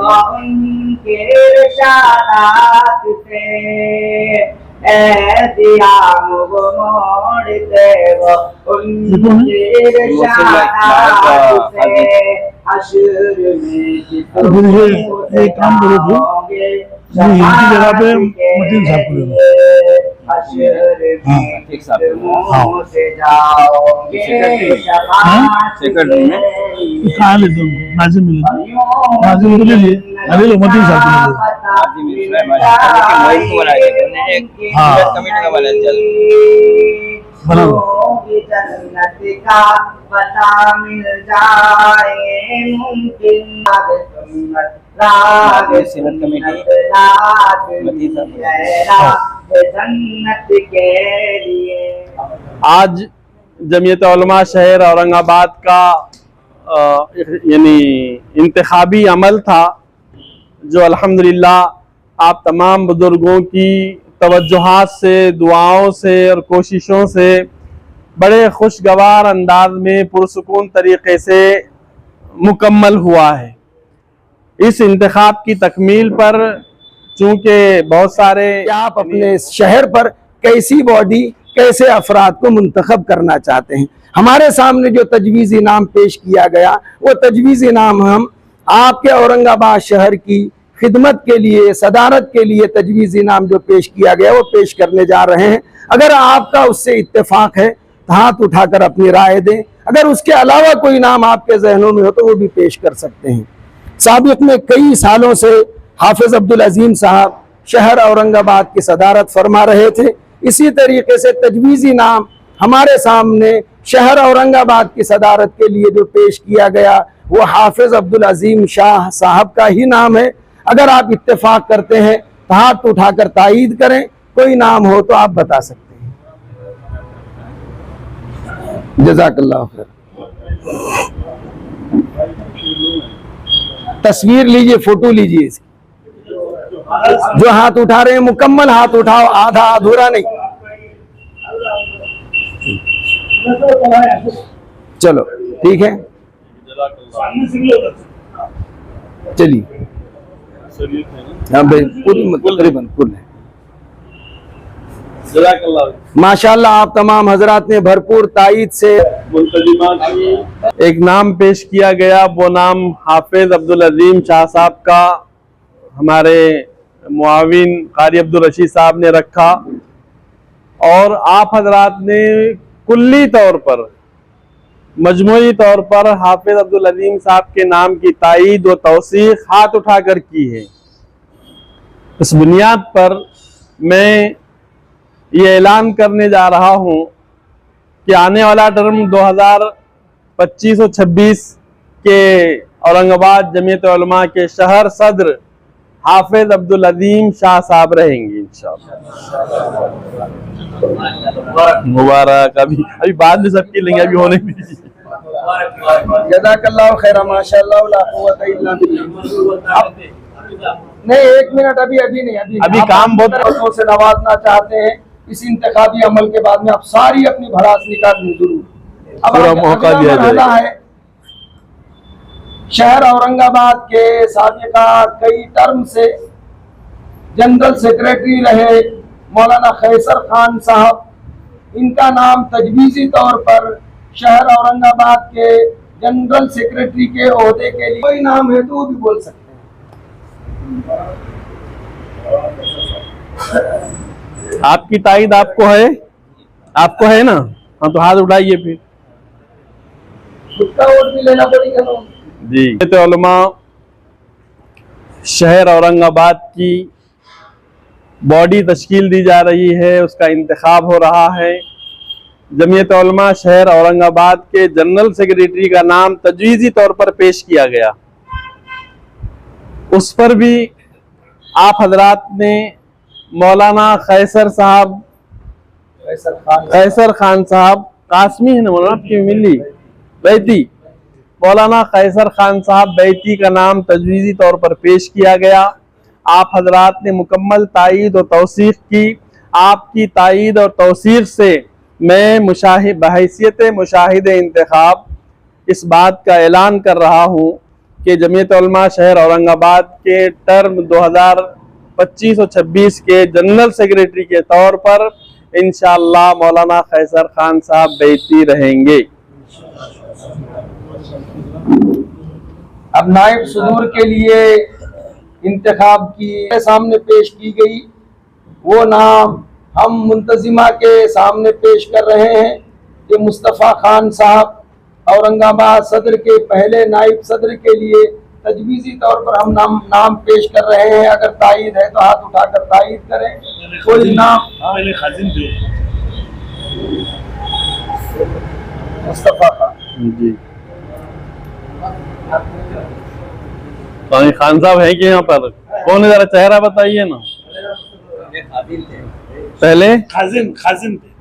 उनके इरशादात से, दियाम वो मोड़ते वो उनके इरशादात से, हश्र में जितने जाओगे हिंदी जगह पे मतीन साहब को हश्र में मुँह से जाओगे सेक्रेटरी में कहाँ ले तुम नाजिम मिले नाजिम को ले लिए अरे लो मतीन साहब को ले हाँ बना जन्नत का पता मिल जाए मुमकिन जन्नत के लिए। आज जमीयत उलमा शहर औरंगाबाद का यानी इंतखाबी अमल था, जो अल्हम्दुलिल्लाह आप तमाम बुजुर्गों की तवज्जुहात से, दुआओं से और कोशिशों से बड़े खुशगवार अंदाज में पुरसुकून तरीक़े से मुकम्मल हुआ है। इस इंतखाब की तकमील पर चूँकि बहुत सारे आप अपने शहर पर कैसी बॉडी, कैसे अफराद को मुंतखब करना चाहते हैं। हमारे सामने जो तजवीज़ इनाम पेश किया गया, वो तजवीज़ इनाम हम आपके औरंगाबाद शहर की खिदमत के लिए, सदारत के लिए तजवीज़ इनाम जो पेश किया गया वो पेश करने जा रहे हैं। अगर आपका उससे इत्तेफाक है तो हाथ उठाकर अपनी राय दें। अगर उसके अलावा कोई नाम आपके जहनों में हो तो वो भी पेश कर सकते हैं। साबिक़ में कई सालों से हाफिज़ अब्दुल अज़ीम साहब शहर औरंगाबाद की सदारत फरमा रहे थे। इसी तरीके से तजवीज़ी नाम हमारे सामने शहर औरंगाबाद की सदारत के लिए जो पेश किया गया वो हाफिज़ अब्दुल अज़ीम शाह साहब का ही नाम है। अगर आप इत्तेफाक करते हैं तो हाथ उठाकर तायीद करें। कोई नाम हो तो आप बता सकते हैं। जज़ाकल्लाह खैर। तस्वीर लीजिए, फोटो लीजिए इसकी। जो हाथ उठा रहे हैं मुकम्मल हाथ उठाओ, आधा अधूरा नहीं। चलो ठीक है, चलिए। हाँ भाई, पूरी तकरीबन कुल है। माशाल्लाह आप तमाम हजरात ने भरपूर तायीद से एक नाम पेश किया गया। वो नाम हाफिज अब्दुल अजीम शाह साहब का हमारे मुआविन कारी अब्दुल रशीद साहब ने रखा, और आप हजरात ने कुल्ली तौर पर, मजमूई तौर पर हाफिज अब्दुल अजीम साहब के नाम की तायीद व तौसीक हाथ उठाकर की है। इस बुनियाद पर मैं ये ऐलान करने जा रहा हूँ कि आने वाला टर्म 2025 और 26 के औरंगाबाद जमीयत उलमा के शहर सदर हाफिज अब्दुल अजीम शाह साहब रहेंगे इंशाअल्लाह। मुबारक। अभी बाद में सबकी लेंगे, अभी होने दीजिए। जज़ाकल्लाह खैर। माशाअल्लाह ला कुव्वता इल्ला बिल्लाह। नहीं, एक मिनट, अभी नहीं, अभी काम बहुत से नवाजना चाहते हैं। इस इंतखाबी अमल के बाद में आप सारी अपनी भड़ास निकाल दें जरूर। अब मौका दिया जाएगा है। शहर औरंगाबाद के साबिका कई टर्म से जनरल सेक्रेटरी रहे मौलाना खैसर खान साहब, इनका नाम तजवीज़ी तौर पर शहर औरंगाबाद के जनरल सेक्रेटरी के ओहदे के लिए कोई नाम है तो वो भी बोल सकते हैं। आपकी तायीद आपको है ना? हाँ तो हाथ उठाइए फिर। उसका वोट भी लेना पड़ेगा ना जी। तो उलमा शहर औरंगाबाद की बॉडी तश्कील दी जा रही है, उसका इंतखाब हो रहा है। जमीयत उलमा शहर औरंगाबाद के जनरल सेक्रेटरी का नाम तजवीज़ी तौर पर पेश किया गया, उस पर भी आप हजरात ने मौलाना खैसर खान साहब कासमी है ना मौलाना आपकी मिली बैती, मौलाना खैसर खान साहब बैती का नाम तजवीज़ी तौर पर पेश किया गया। आप हजरात ने मुकम्मल तायीद और तौसीक की। आपकी तायीद और तौसीक से मैं बहैसियत मुशाहिद इंतखाब इस बात का ऐलान कर रहा हूँ के जमीयत उलमा शहर औरंगाबाद के टर्म 2025 और 26 के जनरल सेक्रेटरी के तौर पर इंशाअल्लाह मौलाना खैसर खान साहब बैठी रहेंगे। अब नायब सदूर के लिए इंतखाब की सामने पेश की गई, वो नाम हम मुंतजिमा के सामने पेश कर रहे हैं कि मुस्तफ़ा खान साहब औरंगाबाद सदर के पहले नायब सदर के लिए तजवीज़ी तौर पर हम नाम पेश कर रहे हैं। अगर तायीद है तो हाथ उठाकर तायीद करें। कोई नाम मुस्तफ़ा खान जी, खान साहब है कि यहाँ पर कौन है, जरा चेहरा बताइए ना। पहले खाजिन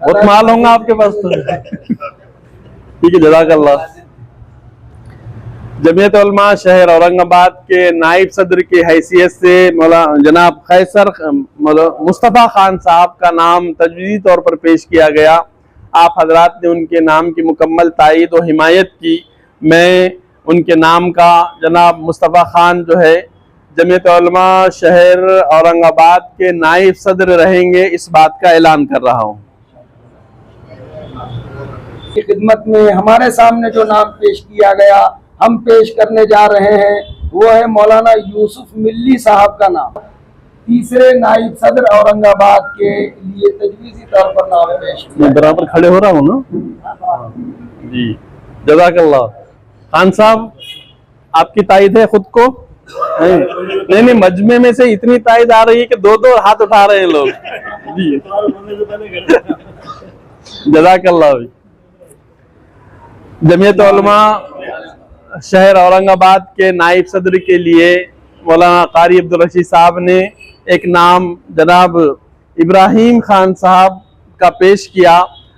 बहुत माल होगा आपके पास तो। ठीक है, जज़ाकल्लाह। जमीयत उलमा शहर औरंगाबाद के नायब सदर की हैसियत से जनाब खैसर मुस्तफ़ा खान साहब का नाम तजवीज़ी तौर पर पेश किया गया। आप हजरात ने उनके नाम की मुकम्मल तायीद और हिमायत की। मैं उनके नाम का जनाब मुस्तफ़ा खान जो है जमीयत उलमा शहर औरंगाबाद के नायब सदर रहेंगे, इस बात का ऐलान कर रहा हूँ। की खिदमत में हमारे सामने जो नाम पेश किया गया, हम पेश करने जा रहे हैं, वो है मौलाना यूसुफ मिल्ली साहब का नाम। तीसरे नायब सदर औरंगाबाद के लिए तजवीज़ी तौर पर नाम पेश किया। मैं बराबर खड़े हो रहा हूँ ना जी, जज़ाकल्लाह। खान साहब आपकी तायीद है खुद को? नहीं, मजमे में से इतनी तायीद आ रही है कि दो दो हाथ उठा रहे हैं लोग जी। जज़ाकल्लाह। जमीयत उलमा शहर औरंगाबाद के नायब सदर के लिए मौलाना कारी अब्दुल रशीद साहब ने एक नाम जनाब इब्राहिम खान साहब का पेश किया।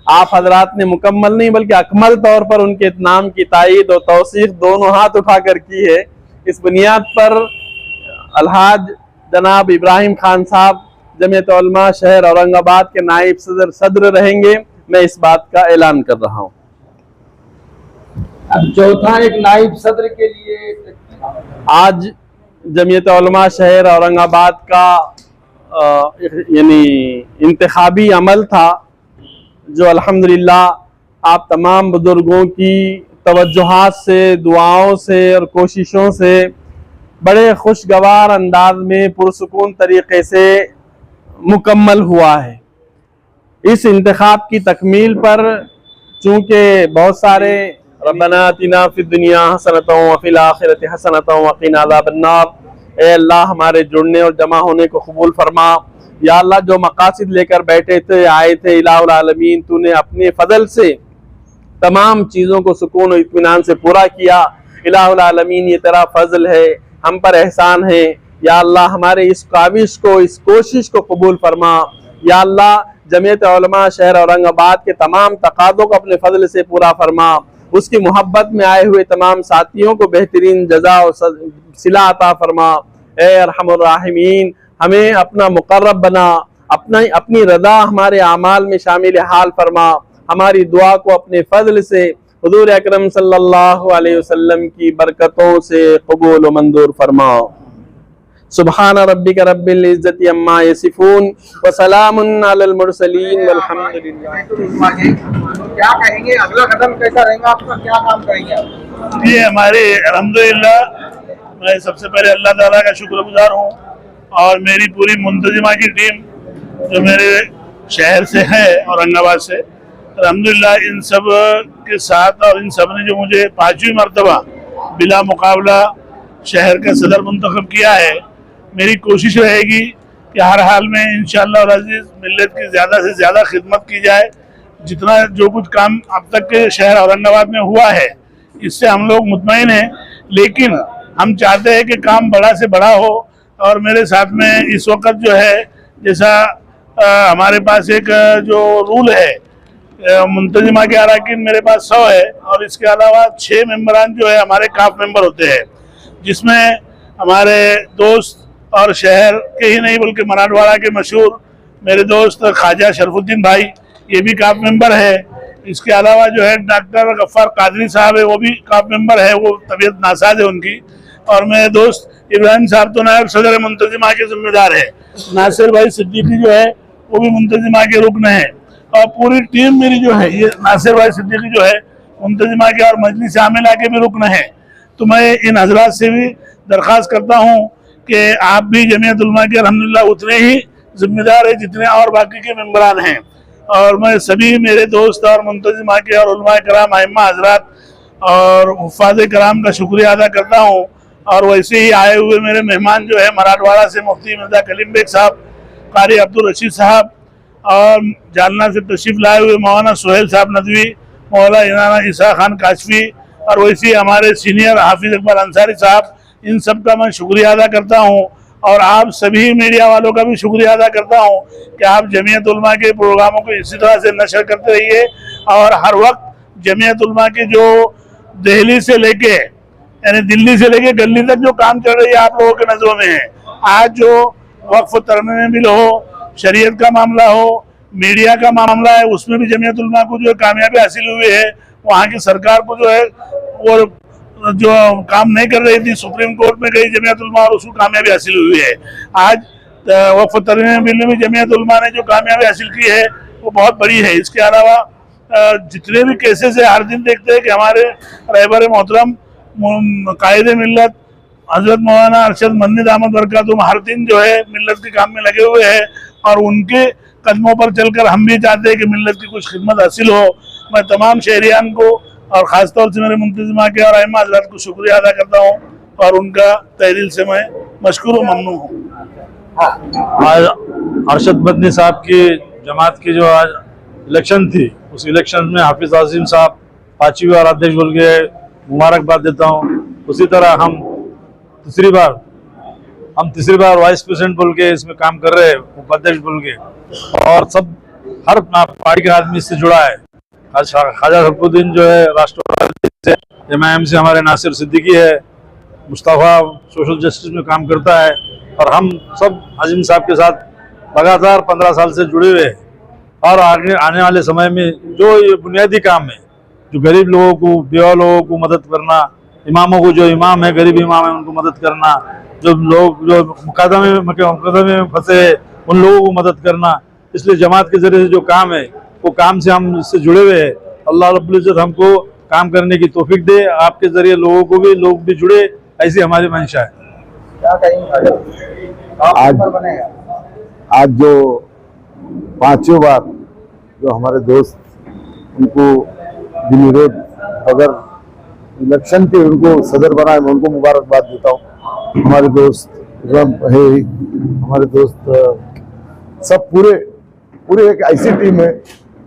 आप हजरात ने मुकम्मल नहीं बल्कि अकमल तौर पर उनके नाम की तायीद और तौसीक दोनों हाथ उठाकर की है। इस बुनियाद पर अलहाज जनाब इब्राहिम खान साहब जमीयत उलमा शहर औरंगाबाद के नायब सदर रहेंगे। मैं इस बात का ऐलान कर रहा हूँ। अब चौथा एक नायब सदर के लिए आज जमीयत उलमा शहर औरंगाबाद का यानी इंतखाबी अमल था, जो अल्हम्दुलिल्लाह आप तमाम बुजुर्गों की तवज्जुहात से, दुआओं से और कोशिशों से बड़े खुशगवार अंदाज में पुरसुकून तरीके से मुकम्मल हुआ है। इस इंतखाब की तकमील पर चूँकि बहुत सारे रब्बना आतिना फिद दुनिया हसनतों व फिल आखिरति हसनतों व क़िना अज़ाबन्नार, ए अल्लाह हमारे जुड़ने और जमा होने को कबूल फरमा। या अल्लाह जो मकासिद लेकर बैठे थे, आए थे, इलाहुल आलमीन तूने अपने फजल से तमाम चीज़ों को सुकून और इत्मीनान से पूरा किया। इलाहुल आलमीन ये तेरा फजल है, हम पर एहसान है। या अल्लाह हमारे इस काविश को, इस कोशिश को कबूल फरमा। या अल्लाह जमीयत उलमा शहर औरंगाबाद के तमाम तकाज़ों को अपने फजल से पूरा फरमा। उसकी मोहब्बत में आए हुए तमाम साथियों को बेहतरीन जज़ा और सिला अता फरमा। ए अरहमुर राहिमीन, हमें अपना मुक़र्रब बना, अपनी रज़ा हमारे आमाल में शामिल हाल फरमा। हमारी दुआ को अपने फजल से हुज़ूर अकरम सल्लल्लाहु अलैहि वसल्लम की बरकतों से कबूल व मंजूर फरमा। सुबहान रब्बिक रब्बिल इज़्ज़ति अम्मा यसिफून व सलामुन अलल मुरसलीन वल्हम्दुलिल्लाह। क्या कहेंगे, अगला कदम कैसा रहेगा आपका, क्या काम करेंगे आप? ये हमारे अल्हम्दुलिल्लाह, मैं सबसे पहले अल्लाह ताला का शुक्रगुजार हूँ और मेरी पूरी मुंतजिमा की टीम जो मेरे शहर से है औरंगाबाद से, अल्हम्दुलिल्लाह इन सब के साथ और इन सब ने जो मुझे 5वीं मरतबा बिला मुकाबला शहर का सदर मुंतखब किया है, मेरी कोशिश रहेगी कि हर हाल में इंशाअल्लाह अज़ीज़ मिल्लत की ज़्यादा से ज़्यादा खिदमत की जाए। जितना जो कुछ काम अब तक के शहर औरंगाबाद में हुआ है इससे हम लोग मुतमईन हैं, लेकिन हम चाहते हैं कि काम बड़ा से बड़ा हो। और मेरे साथ में इस वक्त जो है, जैसा हमारे पास एक जो रूल है, मुंतजिमा के अराकीन मेरे पास 100 है और इसके अलावा 6 मेंबरान जो है हमारे काफ मेंबर होते हैं, जिसमें हमारे दोस्त और शहर के ही नहीं बल्कि मराठवाड़ा के मशहूर मेरे दोस्त ख्वाजा शरफुद्दीन भाई, ये भी काफ मेंबर है। इसके अलावा जो है डॉक्टर गफ्फार कादरी साहब है, वो भी काफ मेंबर है, वो तबीयत नासाज है उनकी। और मेरे दोस्त इब्राहिम साहब तो नायब सदर मुंतजिमा के जिम्मेदार है, नासिर भाई सिद्दीकी जो है वो भी मुंतजिमा के रुकन है, और पूरी टीम मेरी जो है, ये नासिर भाई सिद्दीकी जो है मुंतजिमा के और मजलिस आमिला के भी रुकन है। तो मैं इन हजरात से भी दरख्वास्त करता हूँ कि आप भी जमीयत उलमा के अल्हम्दुलिल्लाह उतने ही जिम्मेदार है जितने और बाकी के मेंबरान हैं। और मैं सभी मेरे दोस्त और मुंतजिमा के और उलमा कराम अइम्मा हजरात और हुफ़ाज़ कराम का शुक्रिया अदा करता हूँ। और वैसे ही आए हुए मेरे मेहमान जो है मराठवाड़ा से मुफ्ती मिर्जा कलीम बेग साहब, कारी अब्दुल रशीद साहब, और जालना से तशरीफ लाए हुए मौलाना सुहेल साहब नदवी, मौला इनाना ईसा खान काशफी, और वैसे ही हमारे सीनियर हाफिज इकबाल अंसारी साहब, इन सब का मैं शुक्रिया अदा करता हूँ। और आप सभी मीडिया वालों का भी शुक्रिया अदा करता हूँ कि आप जमीयत उलमा के प्रोग्रामों को इसी तरह से नशर करते रहिए, और हर वक्त जमीयत उलमा के जो दिल्ली से लेके यानी दिल्ली से लेके गली तक जो काम चल रही है आप लोगों के नजरों में है। आज जो वक्फ तरमीम बिल हो, शरीयत का मामला हो, मीडिया का मामला है, उसमें भी जमीयत उलमा को जो कामयाबी हासिल हुई है। वहाँ की सरकार को जो है वो जो काम नहीं कर रही थी, सुप्रीम कोर्ट में गई जमीयत उलमा और उसको कामयाबी हासिल हुई है। आज वक्फ तरमीम बिल में भी जमीयत उलमा ने जो कामयाबी हासिल की है वो बहुत बड़ी है। इसके अलावा जितने भी केसेस है हर दिन देखते हैं कि हमारे रहबर मोहतरम कायद मिल्लत हजरत मौलाना अरशद मन्निद अहमद बरकातुहू हर दिन जो है मिल्लत के काम में लगे हुए हैं, और उनके कदमों पर चलकर हम भी चाहते हैं कि मिल्लत की कुछ खिदमत हासिल हो। मैं तमाम शहरियान को और ख़ासतौर से मेरे मुंतजिमा के और अइम्मा हज़रात को शुक्रिया अदा करता हूँ, और उनका तहे दिल से मैं मशकूर व ममनून हूँ। आज अरशद मदनी साहब की जमात की जो आज इलेक्शन थी, उस इलेक्शन में हाफिज आसिम साहब 5वीं बार अध्यक्ष बोल के मुबारकबाद देता हूँ। उसी तरह हम तीसरी बार वाइस प्रेसिडेंट बोल के इसमें काम कर रहे हैं, उपाध्यक्ष बोल के, और सब हर पार्टी के आदमी इससे जुड़ा है। आज ख्वाजा सफरुद्दीन जो है राष्ट्रवादी से, एमआईएम से हमारे नासिर सिद्दीकी है, मुस्तफ़ा सोशल जस्टिस में काम करता है, और हम सब आज़िम साहब के साथ लगातार 15 साल से जुड़े हुए हैं। और आगे आने वाले समय में जो ये बुनियादी काम है, जो गरीब लोगों को, बेवा लोगों को मदद करना, इमामों को, जो इमाम है गरीब इमाम है उनको मदद करना, जो लोग जो मुकदमे में फंसे उन लोगों को मदद करना, इसलिए जमात के जरिए से जो काम है वो काम से हम इससे जुड़े हुए हैं। अल्लाह रब्बुल इज्जत हमको काम करने की तौफीक दे, आपके जरिए लोग भी जुड़े, ऐसी हमारी मंशा है। क्या कहेंगे आज जो 5वीं बार जो हमारे दोस्त उनको बिनविरोध अगर इलेक्शन के उनको सदर बनाए, मैं उनको मुबारकबाद देता हूँ। हमारे दोस्त है, हमारे दोस्त सब पूरे एक ऐसी टीम है।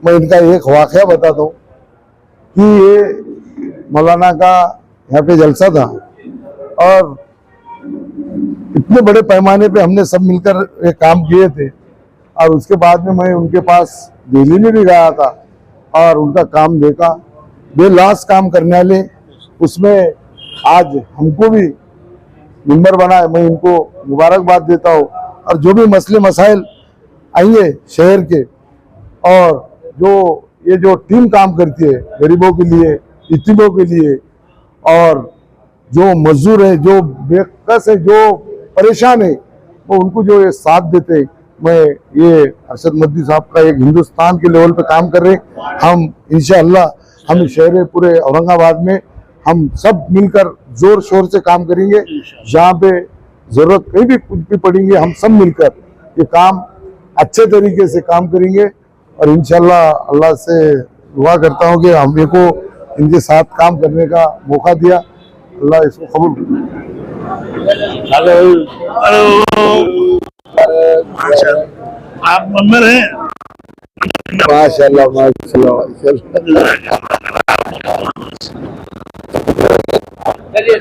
मैं इनका एक वाकया बताता हूँ कि ये मौलाना का यहाँ पे जलसा था, और इतने बड़े पैमाने पे हमने सब मिलकर ये काम किए थे, और उसके बाद में मैं उनके पास दिल्ली में भी गया था और उनका काम देखा, बेलास काम करने वाले। उसमें आज हमको भी मेंबर बनाए, मैं इनको मुबारकबाद देता हूँ। और जो भी मसले मसाइल आएंगे शहर के, और जो टीम काम करती है गरीबों के लिए, यतीमों के लिए, और जो मजदूर है, जो बेकस है, जो परेशान है, वो उनको जो ये साथ देते हैं। मैं ये अरशद मदनी साहब का एक हिंदुस्तान के लेवल पे काम कर रहे हैं। हम इंशाअल्लाह हम शहर पूरे औरंगाबाद में हम सब मिलकर जोर शोर से काम करेंगे। जहाँ पे जरूरत कहीं भी कुछ भी पड़ेंगे, हम सब मिलकर ये काम अच्छे तरीके से काम करेंगे। और इंशाअल्लाह अल्लाह से दुआ करता हूँ कि हम को इनके साथ काम करने का मौका दिया, अल्लाह इसको कबूल आप मेंबर हैं? माशाअल्लाह माशाअल्लाह। चलिए